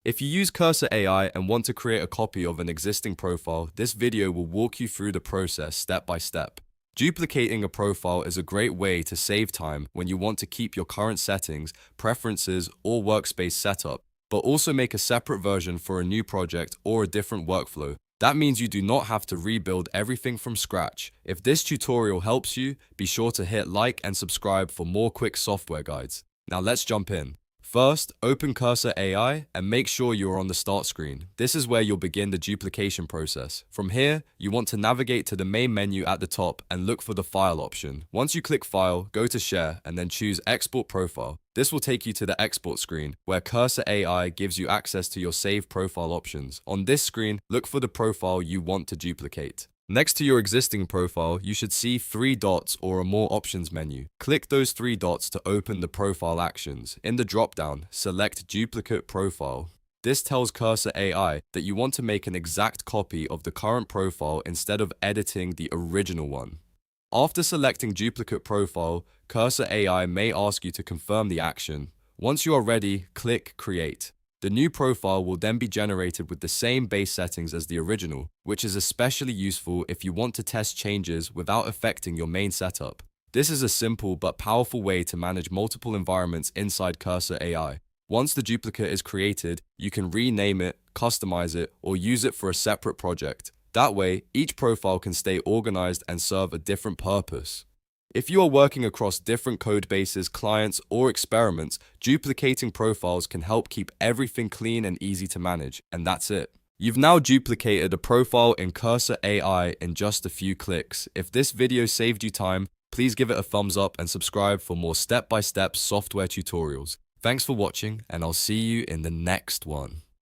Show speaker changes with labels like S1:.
S1: If you use Cursor AI and want to create a copy of an existing profile, this video will walk you through the process step by step. Duplicating a profile is a great way to save time when you want to keep your current settings, preferences, or workspace setup, but also make a separate version for a new project or a different workflow. That means you do not have to rebuild everything from scratch. If this tutorial helps you, be sure to hit like and subscribe for more quick software guides. Now let's jump in. First, open Cursor AI and make sure you are on the start screen. This is where you'll begin the duplication process. From here, you want to navigate to the main menu at the top and look for the File option. Once you click File, go to Share and then choose Export Profile. This will take you to the export screen, where Cursor AI gives you access to your Save Profile options. On this screen, look for the profile you want to duplicate. Next to your existing profile, you should see 3 dots or a More Options menu. Click those 3 dots to open the profile actions. In the drop-down, select Duplicate Profile. This tells Cursor AI that you want to make an exact copy of the current profile instead of editing the original one. After selecting Duplicate Profile, Cursor AI may ask you to confirm the action. Once you are ready, click Create. The new profile will then be generated with the same base settings as the original, which is especially useful if you want to test changes without affecting your main setup. This is a simple but powerful way to manage multiple environments inside Cursor AI. Once the duplicate is created, you can rename it, customize it, or use it for a separate project. That way, each profile can stay organized and serve a different purpose. If you are working across different code bases, clients, or experiments, duplicating profiles can help keep everything clean and easy to manage, and that's it. You've now duplicated a profile in Cursor AI in just a few clicks. If this video saved you time, please give it a thumbs up and subscribe for more step-by-step software tutorials. Thanks for watching, and I'll see you in the next one.